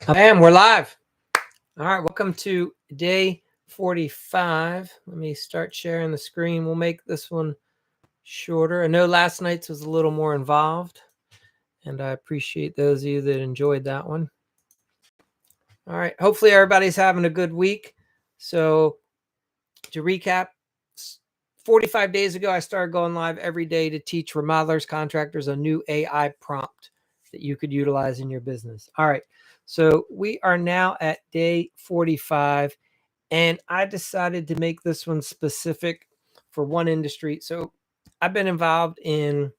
Bam, we're live. All right, welcome to day 45. Let me start sharing the screen. We'll make this one shorter. I know last night's was a little more involved, and I appreciate those of you that enjoyed that one. All right, hopefully everybody's having a good week. So to recap, 45 days ago, I started going live every day to teach remodelers, contractors a new AI prompt that you could utilize in your business. All right, so we are now at day 45, and I decided to make this one specific for one industry. So I've been involved in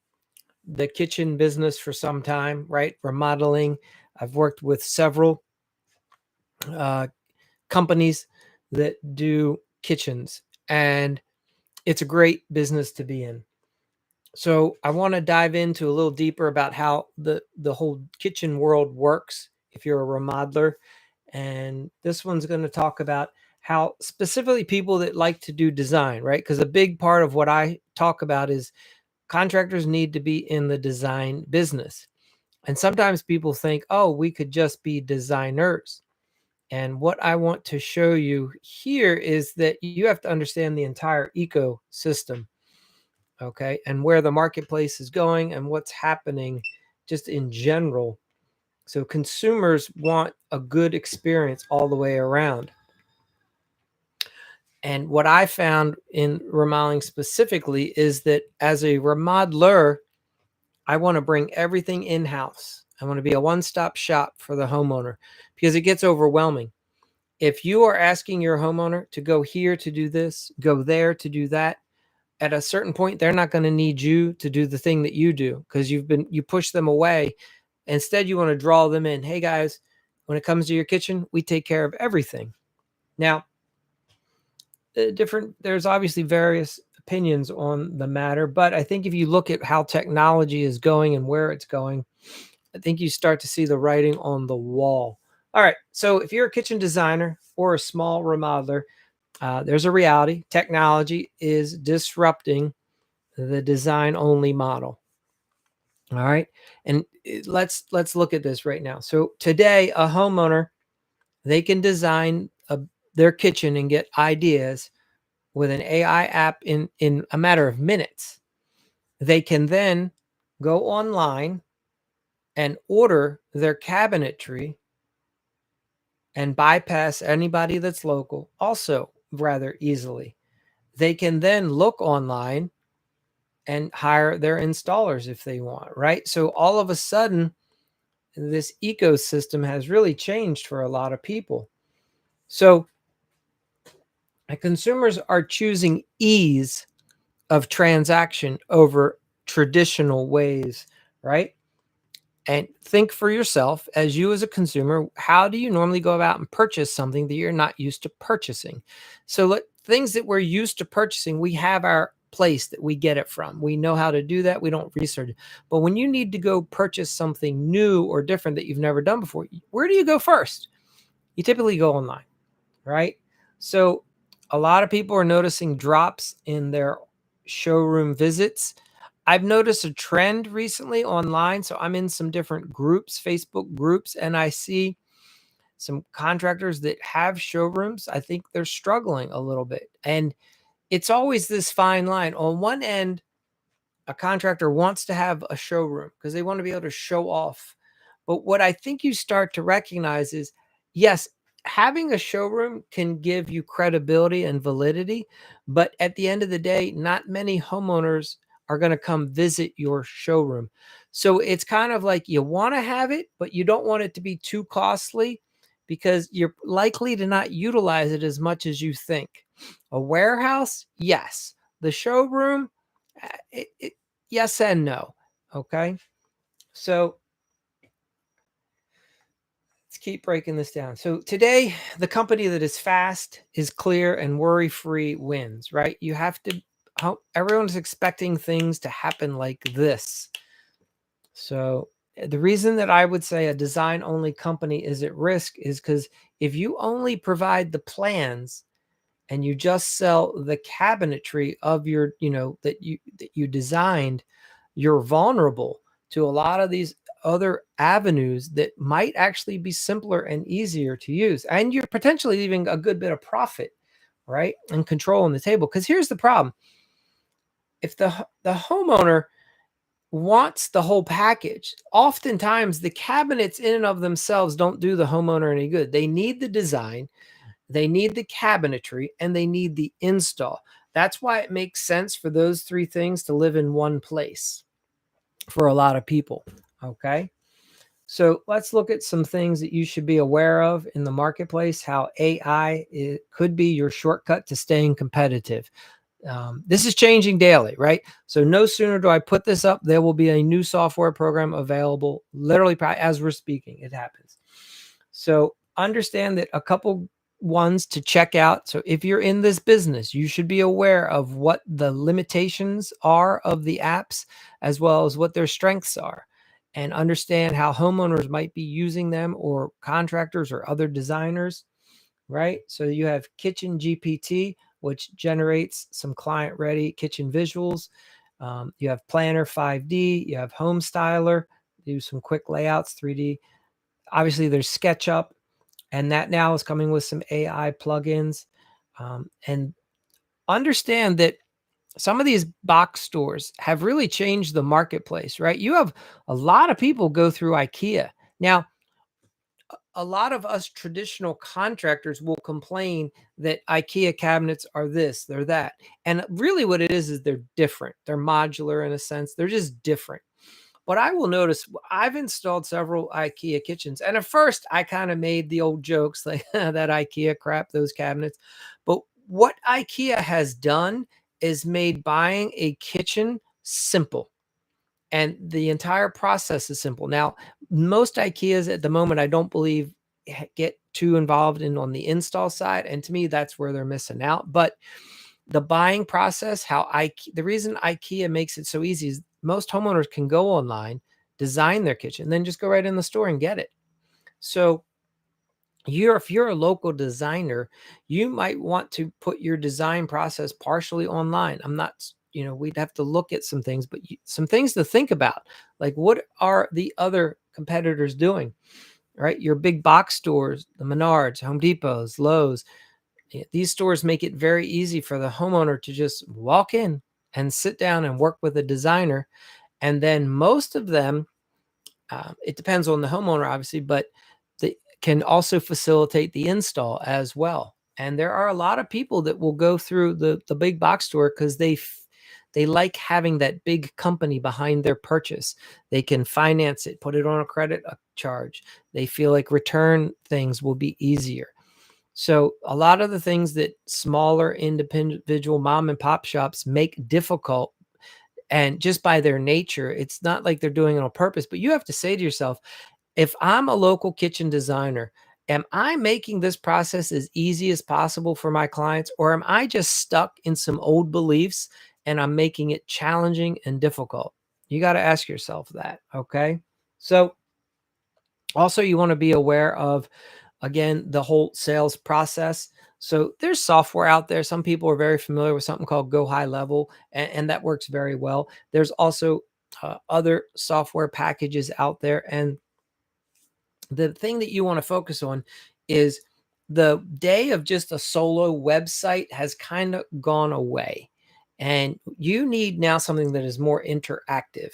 the kitchen business for some time, right? Remodeling. I've worked with several uh, companies that do kitchens, and it's a great business to be in. So I want to dive into a little deeper about how the whole kitchen world works if you're a remodeler. And this one's going to talk about how specifically people that like to do design, right? Because a big part of what I talk about is contractors need to be in the design business. And sometimes people think, oh, we could just be designers. And what I want to show you here is that you have to understand the entire ecosystem, okay, and where the marketplace is going and what's happening just in general. So consumers want a good experience all the way around. And what I found in remodeling specifically is that as a remodeler, I want to bring everything in-house. I want to be a one-stop shop for the homeowner because it gets overwhelming. If you are asking your homeowner to go here to do this, go there to do that, at a certain point, they're not going to need you to do the thing that you do because you push them away. Instead, you want to draw them in. Hey guys, when it comes to your kitchen, we take care of everything. Now, there's obviously various opinions on the matter, but I think if you look at how technology is going and where it's going, I think you start to see the writing on the wall. All right, so if you're a kitchen designer or a small remodeler, there's a reality. Technology is disrupting the design only model. All right, and let's look at this right now. So today, a homeowner, they can design their kitchen and get ideas with an AI app in a matter of minutes. They can then go online and order their cabinetry and bypass anybody that's local also rather easily. They can then look online and hire their installers if they want, right? So all of a sudden, this ecosystem has really changed for a lot of people. So consumers are choosing ease of transaction over traditional ways, right? And think for yourself, as you as a consumer, how do you normally go about and purchase something that you're not used to purchasing? So things that we're used to purchasing, we have our place that we get it from. We know how to do that. We don't research it. But when you need to go purchase something new or different that you've never done before, where do you go first? You typically go online, right? So a lot of people are noticing drops in their showroom visits. I've noticed a trend recently online. So I'm in some different groups, Facebook groups, and I see some contractors that have showrooms. I think they're struggling a little bit. And it's always this fine line. On one end, a contractor wants to have a showroom because they want to be able to show off. But what I think you start to recognize is, yes, having a showroom can give you credibility and validity, but at the end of the day, not many homeowners are going to come visit your showroom. So it's kind of like you want to have it, but you don't want it to be too costly because you're likely to not utilize it as much as you think. A warehouse, yes. The showroom, yes and no. Okay. So let's keep breaking this down. So today, the company that is fast, is clear, and worry-free wins, right? You have to, everyone's expecting things to happen like this. So the reason that I would say a design-only company is at risk is because if you only provide the plans and you just sell the cabinetry of your, that you designed, you're vulnerable to a lot of these other avenues that might actually be simpler and easier to use. And you're potentially leaving a good bit of profit, right? And control on the table. Because here's the problem. If the homeowner wants the whole package, oftentimes the cabinets in and of themselves don't do the homeowner any good. They need the design, they need the cabinetry, and they need the install. That's why it makes sense for those three things to live in one place for a lot of people. Okay. So let's look at some things that you should be aware of in the marketplace, how AI could be your shortcut to staying competitive. This is changing daily, right? So no sooner do I put this up, there will be a new software program available literally as we're speaking. It happens. So understand that a couple ones to check out. So if you're in this business, you should be aware of what the limitations are of the apps as well as what their strengths are, and understand how homeowners might be using them, or contractors or other designers, right? So you have KitchenGPT, which generates some client-ready kitchen visuals. You have Planner 5D, you have Home Styler, do some quick layouts, 3D. Obviously, there's SketchUp, and that now is coming with some AI plugins. And understand that some of these box stores have really changed the marketplace, right? You have a lot of people go through IKEA. Now, a lot of us traditional contractors will complain that IKEA cabinets are this, they're that. And really what it is they're different. They're modular in a sense. They're just different. But I will notice I've installed several IKEA kitchens. And at first I kind of made the old jokes like that IKEA crap, those cabinets. But what IKEA has done is made buying a kitchen simple. And the entire process is simple. Now, most IKEAs at the moment, I don't believe get too involved in on the install side. And to me, that's where they're missing out. But the buying process, the reason IKEA makes it so easy is most homeowners can go online, design their kitchen, then just go right in the store and get it. So if you're a local designer, you might want to put your design process partially online. I'm not, we'd have to look at some things, but some things to think about, like what are the other competitors doing, right? Your big box stores, the Menards, Home Depots, Lowe's, these stores make it very easy for the homeowner to just walk in and sit down and work with a designer. And then most of them, it depends on the homeowner, obviously, but they can also facilitate the install as well. And there are a lot of people that will go through the big box store because they like having that big company behind their purchase. They can finance it, put it on a credit charge. They feel like return things will be easier. So a lot of the things that smaller individual mom and pop shops make difficult, and just by their nature, it's not like they're doing it on purpose, but you have to say to yourself, if I'm a local kitchen designer, am I making this process as easy as possible for my clients, or am I just stuck in some old beliefs and I'm making it challenging and difficult? You got to ask yourself that. Okay. So also you want to be aware of, again, the whole sales process. So there's software out there. Some people are very familiar with something called GoHighLevel, and that works very well. There's also other software packages out there. And the thing that you want to focus on is the day of just a solo website has kind of gone away. And you need now something that is more interactive.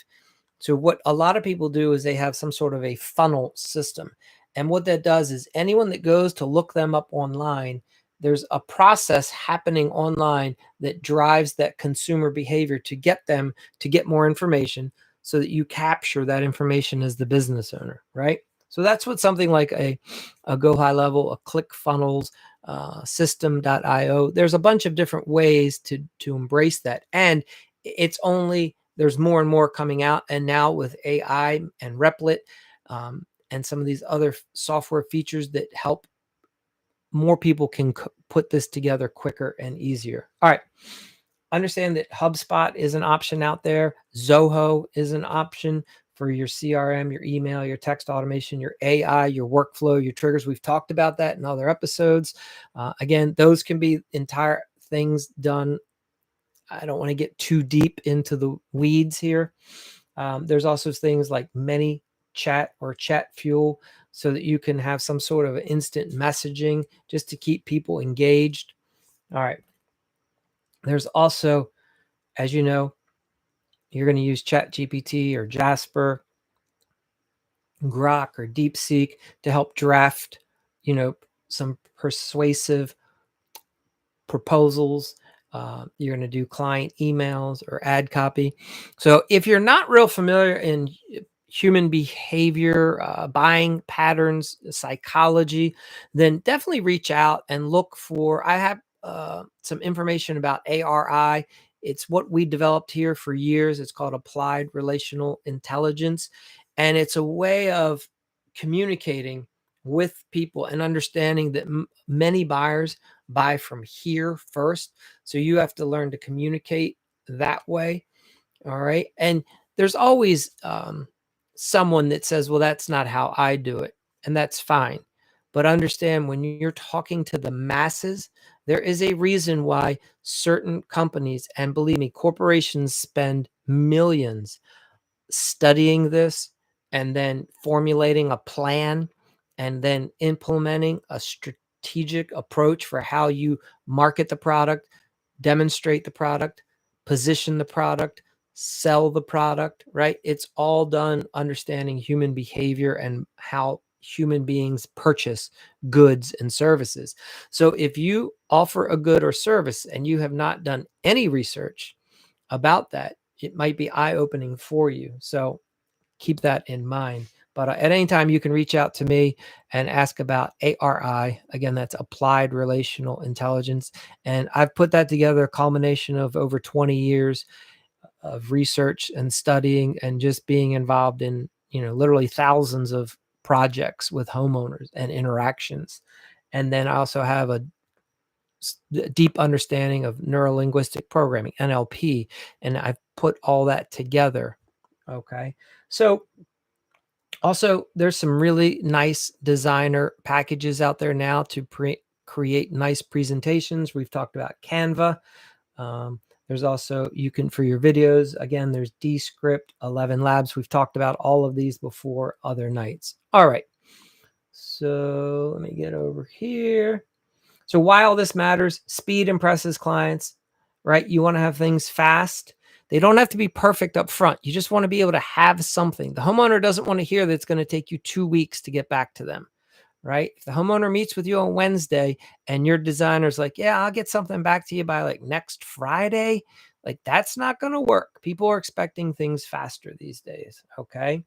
So what a lot of people do is they have some sort of a funnel system. And what that does is anyone that goes to look them up online, there's a process happening online that drives that consumer behavior to get them to get more information so that you capture that information as the business owner, right? So that's what something like a GoHighLevel, a ClickFunnels, system.io. There's a bunch of different ways to embrace that. And there's more and more coming out. And now with AI and Replit, and some of these other software features that help more people can put this together quicker and easier. All right. Understand that HubSpot is an option out there. Zoho is an option for your CRM, your email, your text automation, your AI, your workflow, your triggers. We've talked about that in other episodes. Again, those can be entire things done. I don't want to get too deep into the weeds here. There's also things like many chat or chat fuel so that you can have some sort of instant messaging just to keep people engaged. All right. There's also, as you know, you're going to use ChatGPT or Jasper, Grok or DeepSeek to help draft, some persuasive proposals. You're going to do client emails or ad copy. So if you're not real familiar in human behavior, buying patterns, psychology, then definitely reach out and look for. I have some information about ARI. It's what we developed here for years. It's called Applied Relational Intelligence. And it's a way of communicating with people and understanding that many buyers buy from here first. So you have to learn to communicate that way. All right. And there's always someone that says, well, that's not how I do it. And that's fine. But understand when you're talking to the masses, there is a reason why certain companies, and believe me, corporations spend millions studying this and then formulating a plan and then implementing a strategic approach for how you market the product, demonstrate the product, position the product, sell the product, right? It's all done understanding human behavior and how human beings purchase goods and services. So if you offer a good or service and you have not done any research about that, it might be eye-opening for you. So keep that in mind. But at any time, you can reach out to me and ask about ARI. Again, that's Applied Relational Intelligence. And I've put that together, a culmination of over 20 years of research and studying and just being involved in, literally thousands of projects with homeowners and interactions. And then I also have a deep understanding of neurolinguistic programming, NLP, and I've put all that together. Okay. So also, there's some really nice designer packages out there now to create nice presentations. We've talked about Canva. There's also, you can, for your videos, again, there's Descript, 11 Labs. We've talked about all of these before other nights. All right. So let me get over here. So why all this matters, speed impresses clients, right? You want to have things fast. They don't have to be perfect up front. You just want to be able to have something. The homeowner doesn't want to hear that it's going to take you 2 weeks to get back to them, right? If the homeowner meets with you on Wednesday and your designer's like, yeah, I'll get something back to you by like next Friday, like that's not going to work. People are expecting things faster these days, okay?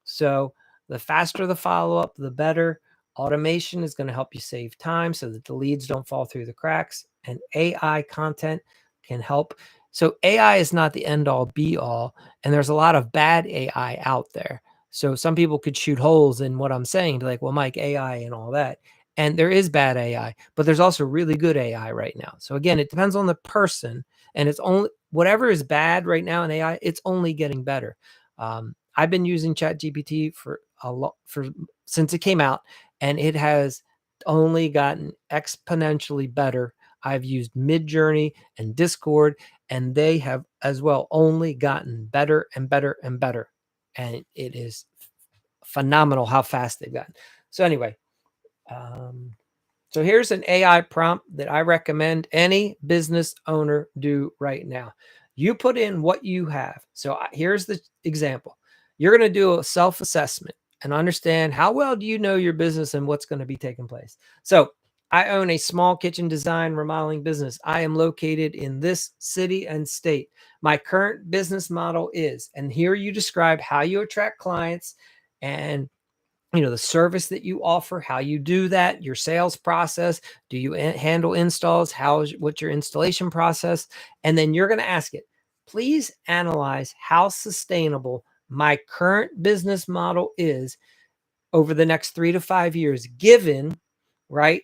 So the faster the follow-up, the better. Automation is going to help you save time so that the leads don't fall through the cracks. And AI content can help. So AI is not the end all be all. And there's a lot of bad AI out there. So some people could shoot holes in what I'm saying, be like, well, Mike, AI and all that. And there is bad AI, but there's also really good AI right now. So again, it depends on the person. And it's only whatever is bad right now in AI, it's only getting better. I've been using ChatGPT for since it came out, and it has only gotten exponentially better. I've used Midjourney and Discord, and they have as well only gotten better and better and better. And it is phenomenal how fast they've gotten. So anyway, so here's an AI prompt that I recommend any business owner do right now. You put in what you have. So here's the example. You're going to do a self-assessment and understand how well do you know your business and what's going to be taking place. So I own a small kitchen design remodeling business. I am located in this city and state. My current business model is, and here you describe how you attract clients and the service that you offer, how you do that, your sales process. Do you handle installs? What's your installation process? And then you're going to ask it, please analyze how sustainable my current business model is over the next 3 to 5 years, given, right,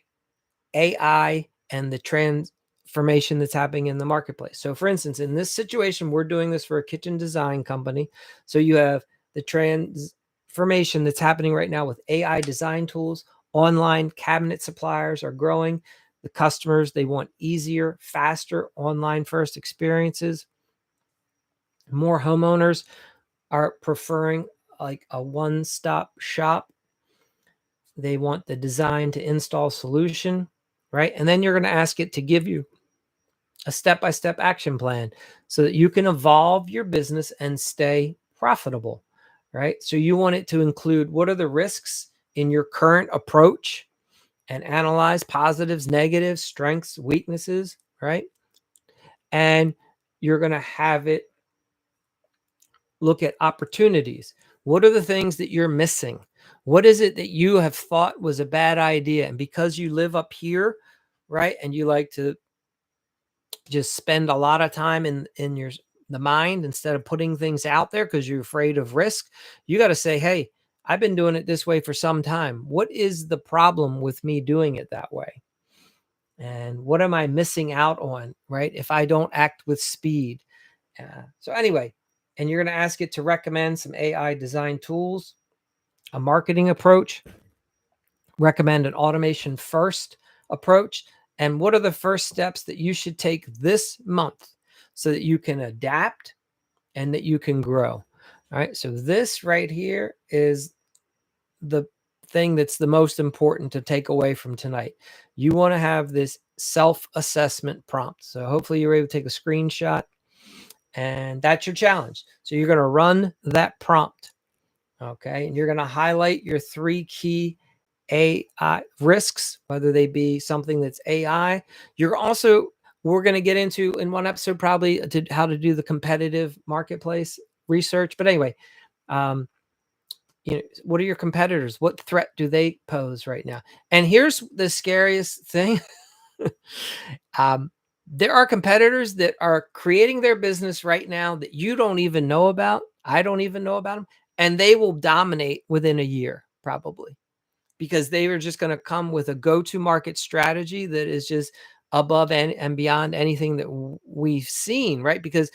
AI and the transformation that's happening in the marketplace. So for instance, in this situation, we're doing this for a kitchen design company. So you have the transformation that's happening right now with AI design tools. Online cabinet suppliers are growing. The customers, they want easier, faster, online first experiences. More homeowners are preferring like a one-stop shop. They want the design to install solution, right? And then you're going to ask it to give you a step-by-step action plan so that you can evolve your business and stay profitable, right? So you want it to include what are the risks in your current approach and analyze positives, negatives, strengths, weaknesses, right? And you're going to have it look at opportunities. What are the things that you're missing? What is it that you have thought was a bad idea? And because you live up here, right, and you like to just spend a lot of time in the mind instead of putting things out there because you're afraid of risk, you got to say, hey, I've been doing it this way for some time. What is the problem with me doing it that way? And what am I missing out on, right, if I don't act with speed? So anyway, and you're going to ask it to recommend some AI design tools, a marketing approach, recommend an automation first approach, and what are the first steps that you should take this month so that you can adapt and that you can grow. All right. So this right here is the thing that's the most important to take away from tonight. You want to have this self-assessment prompt. So hopefully you're able to take a screenshot, and that's your challenge. So you're going to run that prompt. Okay. And you're going to highlight your 3 key AI risks, whether they be something that's AI. We're going to get into in one episode probably how to do the competitive marketplace research. But anyway, what are your competitors? What threat do they pose right now? And here's the scariest thing. There are competitors that are creating their business right now that you don't even know about. I don't even know about them. And they will dominate within a year, probably, because they are just going to come with a go-to-market strategy that is just above and beyond anything that we've seen, right? Because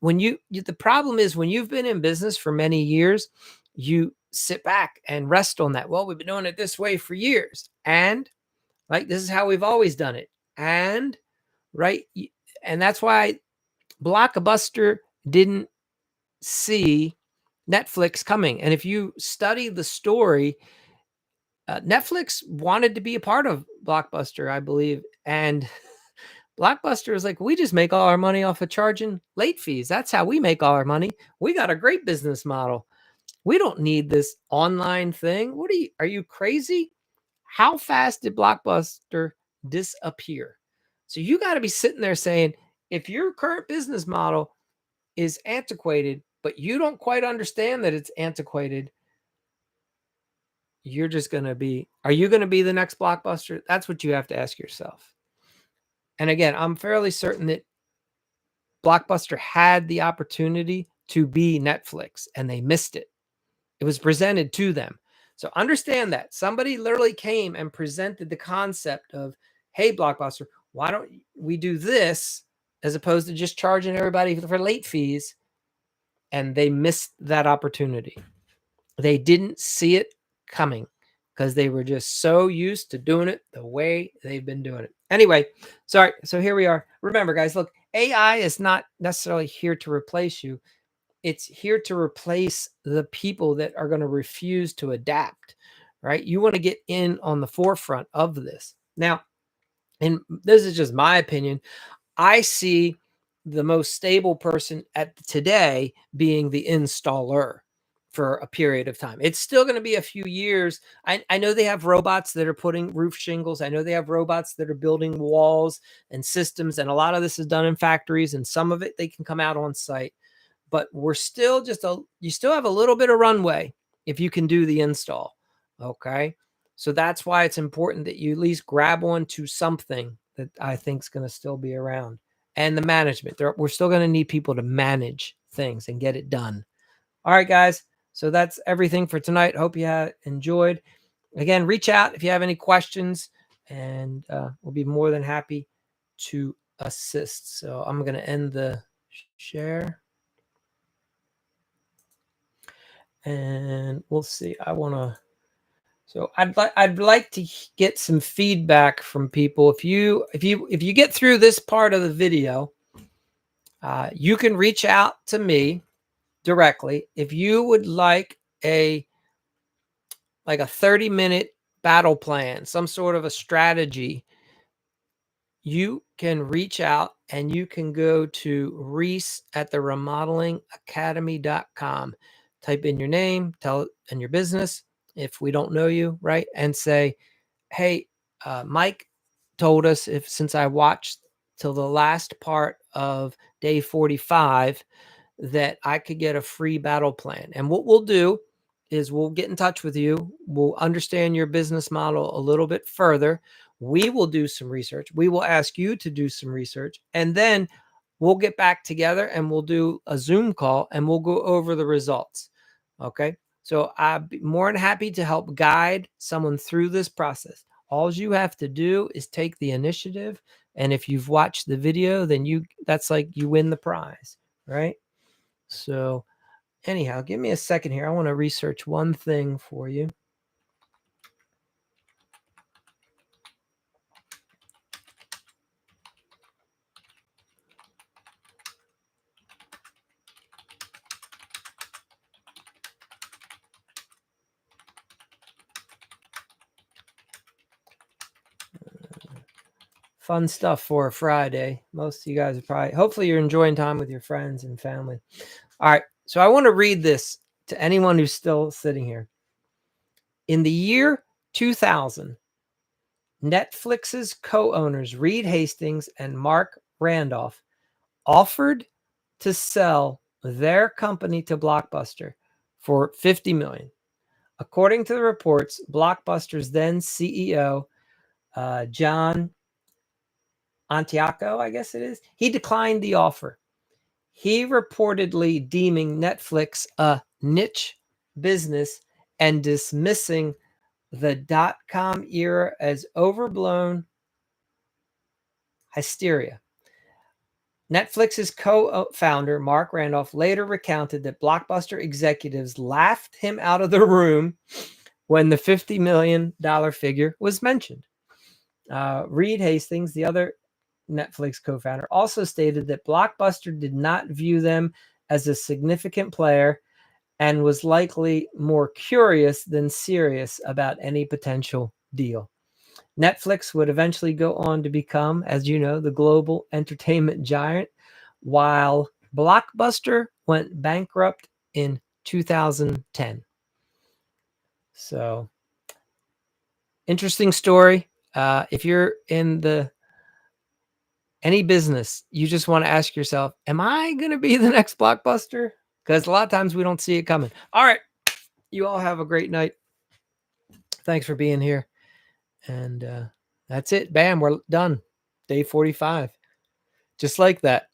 the problem is when you've been in business for many years, you sit back and rest on that. Well, we've been doing it this way for years. And like, this is how we've always done it. And right. And that's why Blockbuster didn't see Netflix coming. And if you study the story, Netflix wanted to be a part of Blockbuster, I believe. And Blockbuster is like, we just make all our money off of charging late fees. That's how we make all our money. We got a great business model. We don't need this online thing. Are you crazy? How fast did Blockbuster disappear? So you got to be sitting there saying, if your current business model is antiquated, but you don't quite understand that it's antiquated, are you going to be the next Blockbuster? That's what you have to ask yourself. And again, I'm fairly certain that Blockbuster had the opportunity to be Netflix and they missed it. It was presented to them. So understand that somebody literally came and presented the concept of, hey, Blockbuster, why don't we do this as opposed to just charging everybody for late fees? And they missed that opportunity. They didn't see it coming because they were just so used to doing it the way they've been doing it. Anyway, sorry. So here we are. Remember, guys, look, AI is not necessarily here to replace you. It's here to replace the people that are going to refuse to adapt, right? You want to get in on the forefront of this. Now, and this is just my opinion, I see the most stable person at today being the installer for a period of time. It's still going to be a few years. I know they have robots that are putting roof shingles. I know they have robots that are building walls and systems. And a lot of this is done in factories, and some of it they can come out on site. But we're still you still have a little bit of runway if you can do the install. Okay. So that's why it's important that you at least grab onto something that I think is going to still be around. And the management. We're still going to need people to manage things and get it done. All right, guys. So that's everything for tonight. Hope you enjoyed. Again, reach out if you have any questions, and we'll be more than happy to assist. So I'm going to end the share. And we'll see. I'd like to get some feedback from people. If you get through this part of the video, you can reach out to me directly. If you would like like a 30-minute battle plan, some sort of a strategy, you can reach out and you can go to Reese at the remodelingacademy.com. Type in your name, and your business, if we don't know you, right? And say, hey, Mike told us since I watched till the last part of day 45, that I could get a free battle plan. And what we'll do is we'll get in touch with you. We'll understand your business model a little bit further. We will do some research. We will ask you to do some research. And then we'll get back together and we'll do a Zoom call and we'll go over the results. Okay. So I'd be more than happy to help guide someone through this process. All you have to do is take the initiative. And if you've watched the video, then that's like you win the prize, right? So anyhow, give me a second here. I want to research one thing for you. Fun stuff for a Friday. Most of you guys are hopefully you're enjoying time with your friends and family. All right. So I want to read this to anyone who's still sitting here. In the year 2000, Netflix's co-owners Reed Hastings and Mark Randolph offered to sell their company to Blockbuster for $50 million. According to the reports, Blockbuster's then CEO, John Antioco, I guess it is, he declined the offer. He reportedly deeming Netflix a niche business and dismissing the dot-com era as overblown hysteria. Netflix's co-founder, Mark Randolph, later recounted that Blockbuster executives laughed him out of the room when the $50 million figure was mentioned. Reed Hastings, the other Netflix co-founder, also stated that Blockbuster did not view them as a significant player and was likely more curious than serious about any potential deal. Netflix would eventually go on to become, as you know, the global entertainment giant, while Blockbuster went bankrupt in 2010. So, interesting story. If you're in any business, you just want to ask yourself, am I going to be the next Blockbuster? Because a lot of times we don't see it coming. All right. You all have a great night. Thanks for being here. And that's it. Bam, we're done. Day 45. Just like that.